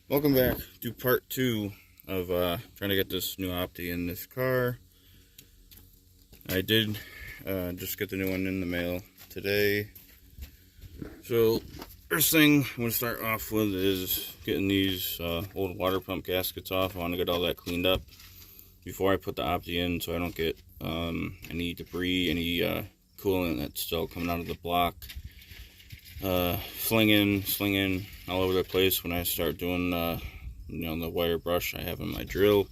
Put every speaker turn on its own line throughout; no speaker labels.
Welcome back to part 2 of trying to get this new Opti in this car. I did just get the new one in the mail today. So first thing I'm going to start off with is getting these old water pump gaskets off. I want to get all that cleaned up before I put the Opti in, so I don't get any debris, any coolant that's still coming out of the block slinging all over the place when I start doing the wire brush I have in my drill.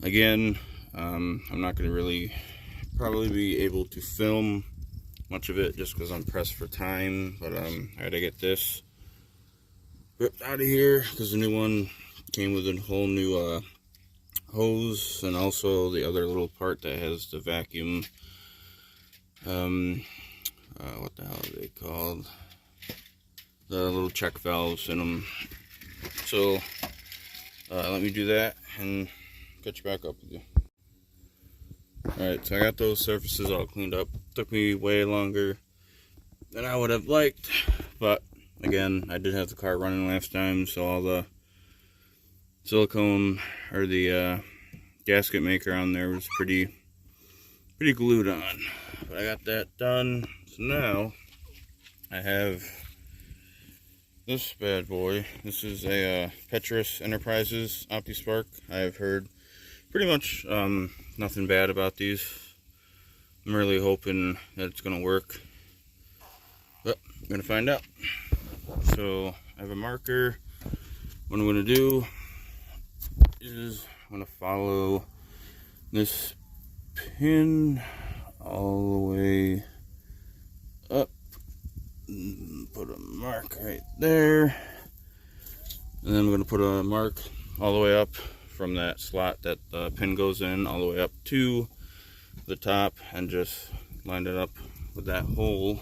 Again, I'm not going to really probably be able to film much of it just because I'm pressed for time, but I had to get this ripped out of here because the new one came with a whole new hose, and also the other little part that has the vacuum, what the hell are they called? The little check valves in them. So let me do that and catch back up with you. Alright, so I got those surfaces all cleaned up. Took me way longer than I would have liked, but again, I did have the car running last time, so all the silicone or the gasket maker on there was pretty glued on. But I got that done. So now I have this bad boy. This is a Petris Enterprises optispark. I have heard pretty much nothing bad about these. I'm really hoping that it's going to work, but I'm going to find out. So I have a marker. What I'm going to do is I'm going to follow this pin all the way up, put a mark right there, and then I'm going to put a mark all the way up from that slot that the pin goes in all the way up to the top, and just line it up with that hole.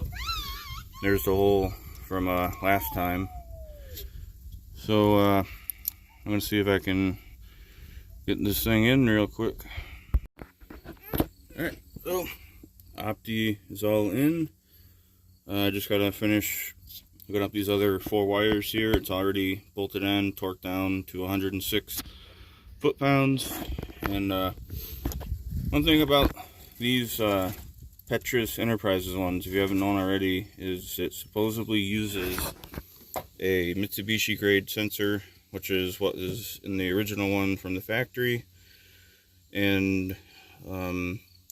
There's the hole from last time. So I'm going to see if I can get this thing in real quick. Alright, so Opti is all in. I just gotta finish hooking up these other 4 wires here. It's already bolted in, torqued down to 106 foot-pounds. And one thing about these Petris Enterprises ones, if you haven't known already, is it supposedly uses a Mitsubishi grade sensor, which is what is in the original one from the factory. And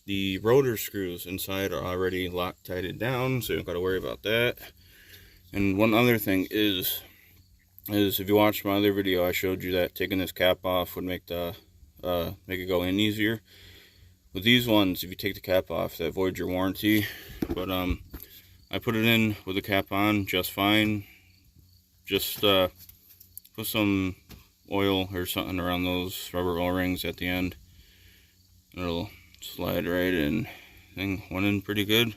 the rotor screws inside are already Loctited down, so you don't got to worry about that. And one other thing is if you watched my other video, I showed you that taking this cap off would make the make it go in easier. With these ones, if you take the cap off, that voids your warranty. But I put it in with the cap on just fine. Just put some oil or something around those rubber O-rings at the end. It'll slide right in. Thing went in pretty good.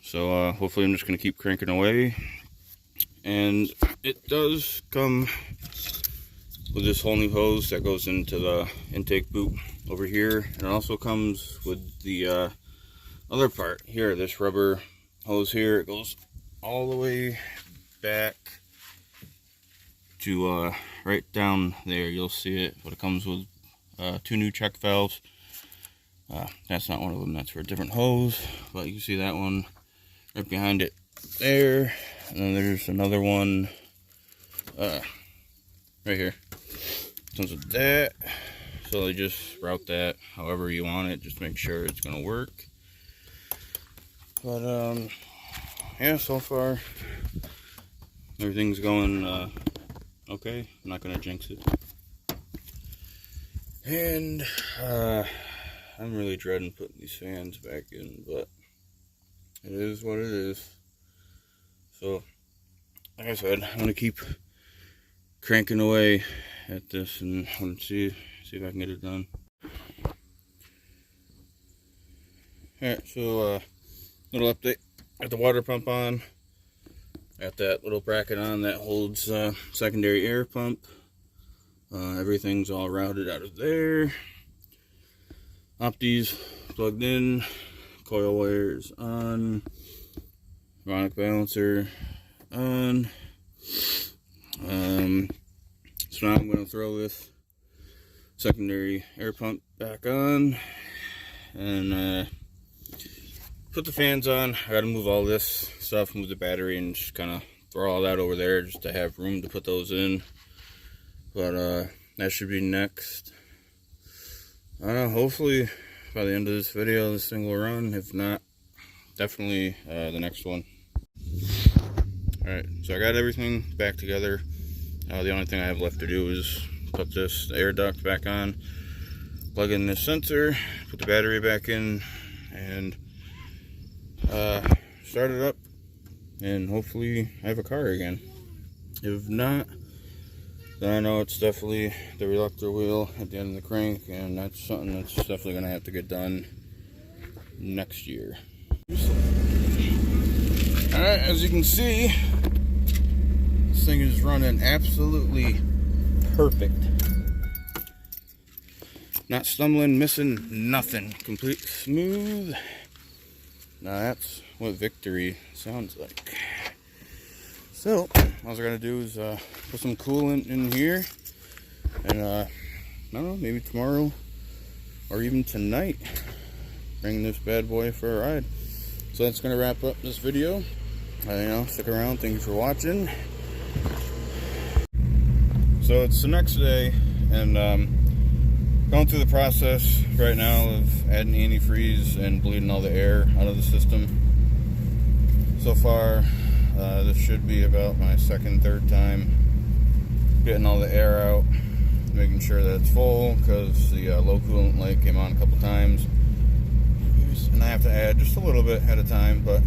So hopefully I'm just going to keep cranking away. And it does come with this whole new hose that goes into the intake boot over here. And it also comes with the other part here, this rubber hose here. It goes all the way back to right down there. You'll see it, but it comes with 2 new check valves. That's not one of them, that's for a different hose, but you can see that one right behind it there. And then there's another one right here. Comes with that. So they just route that however you want it, just make sure it's gonna work. But yeah, so far everything's going okay. I'm not gonna jinx it. And I'm really dreading putting these fans back in, but it is what it is. So, like I said, I'm gonna keep cranking away at this and see if I can get it done. Alright, so little update. Got the water pump on. Got that little bracket on that holds secondary air pump. Everything's all routed out of there. Opti's plugged in, coil wires on, harmonic balancer on. So now I'm going to throw this secondary air pump back on and put the fans on. I got to move all this stuff, move the battery, and just kind of throw all that over there just to have room to put those in. But that should be next. Hopefully by the end of this video this thing will run. If not, definitely the next one. Alright, so I got everything back together. The only thing I have left to do is put this air duct back on, plug in this sensor, put the battery back in, and start it up, and hopefully I have a car again. If not, then I know it's definitely the reluctor wheel at the end of the crank, and that's something that's definitely going to have to get done next year. Alright, as you can see, this thing is running absolutely perfect. Not stumbling, missing nothing. Complete smooth. Now that's what victory sounds like. So, all I gotta do is put some coolant in here, and I don't know, maybe tomorrow or even tonight, bring this bad boy for a ride. So that's gonna wrap up this video. Stick around. Thank you for watching. So it's the next day, and going through the process right now of adding antifreeze and bleeding all the air out of the system. So far, this should be about my third time getting all the air out, making sure that it's full, because the low coolant light came on a couple times, and I have to add just a little bit at a time. But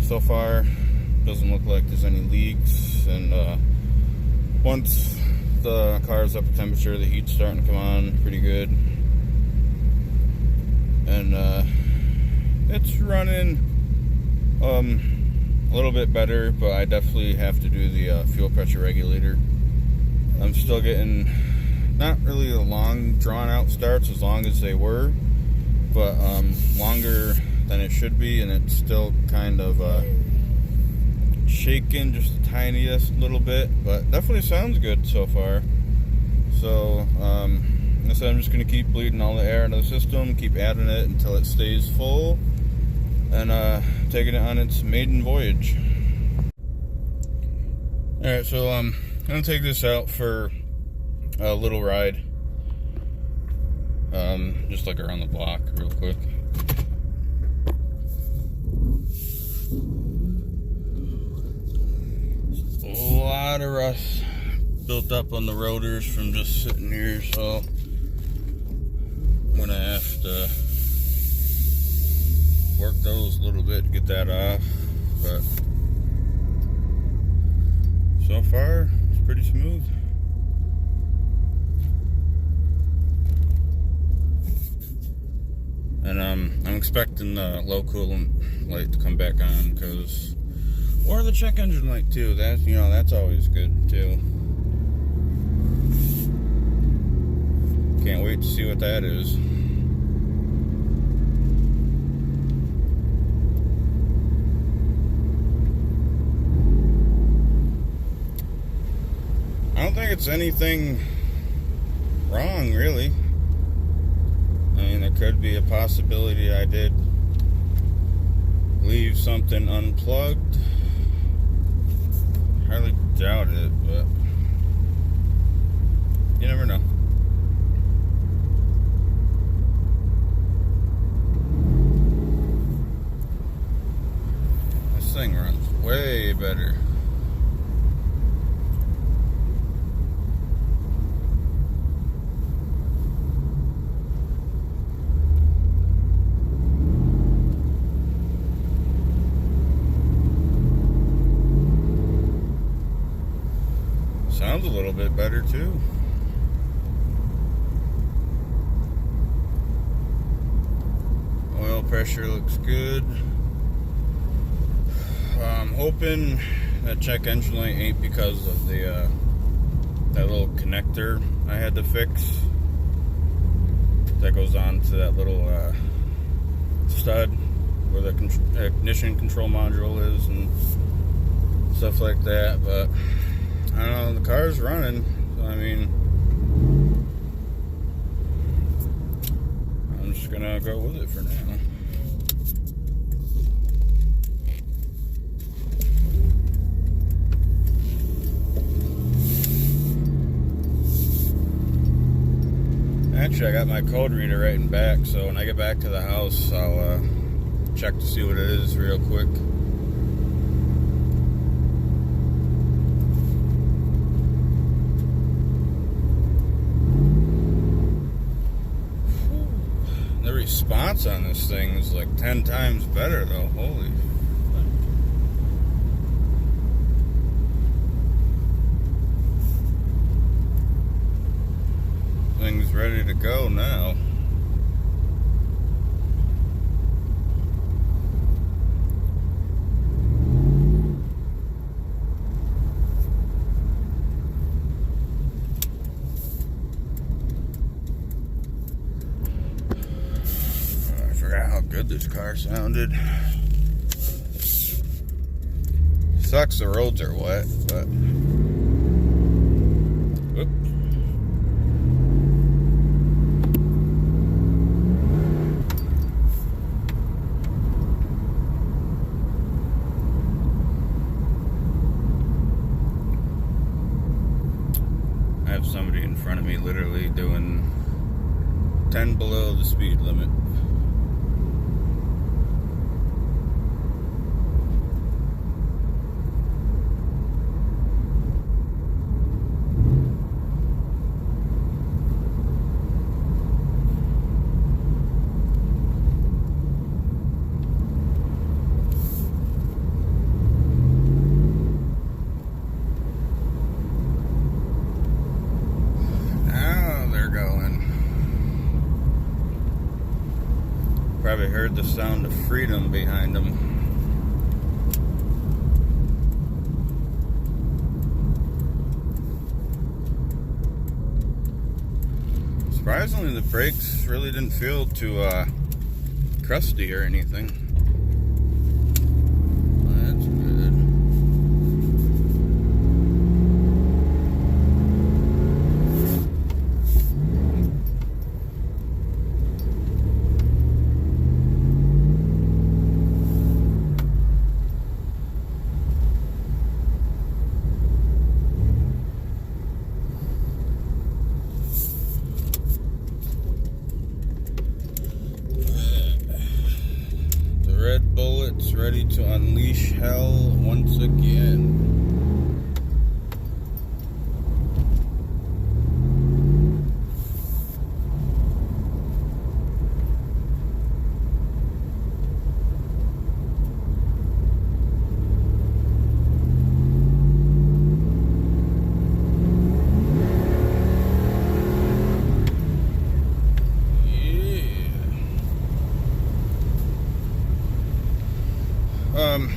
so far, doesn't look like there's any leaks, and once the car's up to temperature, the heat's starting to come on pretty good, and it's running a little bit better, but I definitely have to do the fuel pressure regulator. I'm still getting not really the long drawn out starts as long as they were, but longer than it should be, and it's still kind of shaking just the tiniest little bit, but definitely sounds good so far. So I said, I'm just going to keep bleeding all the air into the system, keep adding it until it stays full, and taking it on its maiden voyage. Alright, so I'm going to take this out for a little ride, just like around the block real quick. A lot of rust built up on the rotors from just sitting here, so I'm going to have to work those a little bit to get that off, but so far it's pretty smooth. And I'm expecting the low coolant light to come back on, or the check engine light too. That's always good too. Can't wait to see what that is. I don't think it's anything wrong, really. I mean, there could be a possibility I did leave something unplugged. Hardly doubt it, but you never know. This thing runs way better. Sounds a little bit better too. Oil pressure looks good. I'm hoping that check engine light ain't because of the that little connector I had to fix. That goes on to that little stud where the ignition control module is and stuff like that, but I don't know, the car's running, so I mean, I'm just gonna go with it for now. Actually, I got my code reader right in back, so when I get back to the house, I'll check to see what it is real quick. The response on this thing is like 10 times better though. Holy. Thing's ready to go now. I forgot how good this car sounded. Sucks the roads are wet, but whoop. I have somebody in front of me literally doing 10 below the speed limit. Probably heard the sound of freedom behind them. Surprisingly, the brakes really didn't feel too crusty or anything. That's good. Red Bullet's ready to unleash hell once again.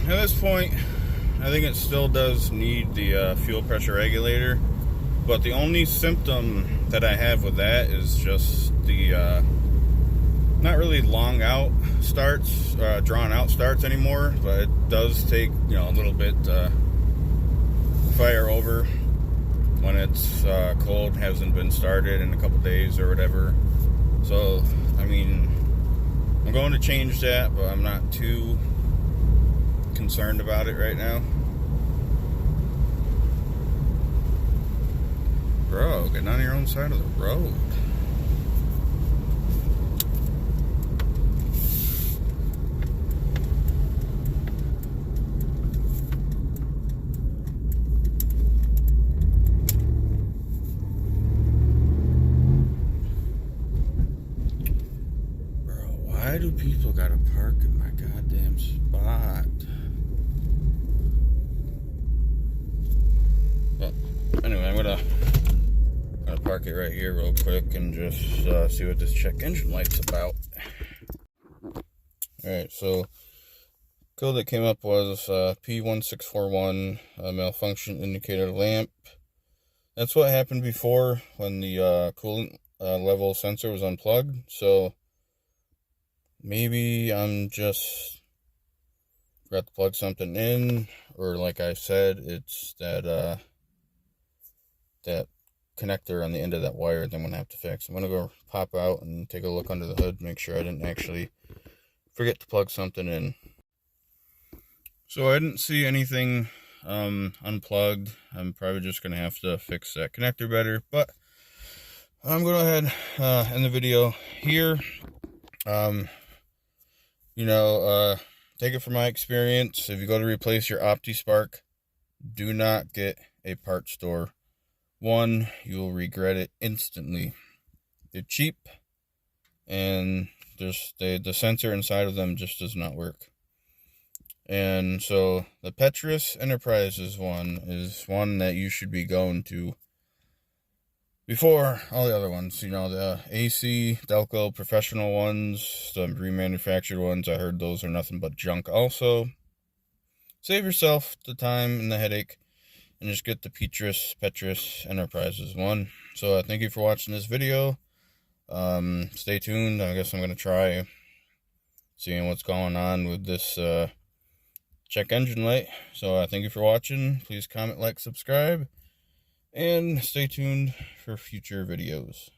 At this point, I think it still does need the fuel pressure regulator, but the only symptom that I have with that is just the not really long out starts, drawn out starts anymore, but it does take, you know, a little bit to fire over when it's cold, hasn't been started in a couple days or whatever. So, I mean, I'm going to change that, but I'm not too concerned about it right now. Bro, getting on your own side of the road. Bro, why do people gotta park in my goddamn spot? Anyway, I'm gonna park it right here real quick and just see what this check engine light's about. Alright, so code that came up was P1641 malfunction indicator lamp. That's what happened before when the coolant level sensor was unplugged. So maybe I'm just forgot to plug something in, or like I said, it's that that connector on the end of that wire that I'm going to have to fix. I'm going to go pop out and take a look under the hood, make sure I didn't actually forget to plug something in. So I didn't see anything unplugged. I'm probably just going to have to fix that connector better, but I'm going to go ahead end the video here. Take it from my experience. If you go to replace your optispark, do not get a parts store. One, you will regret it instantly. They're cheap, and just the sensor inside of them just does not work. And so the Petris Enterprises one is one that you should be going to before all the other ones. The AC, Delco professional ones, the remanufactured ones, I heard those are nothing but junk also. Save yourself the time and the headache and just get the Petris Enterprises one. So thank you for watching this video. Stay tuned. I guess I'm going to try seeing what's going on with this check engine light. So thank you for watching. Please comment, like, subscribe, and stay tuned for future videos.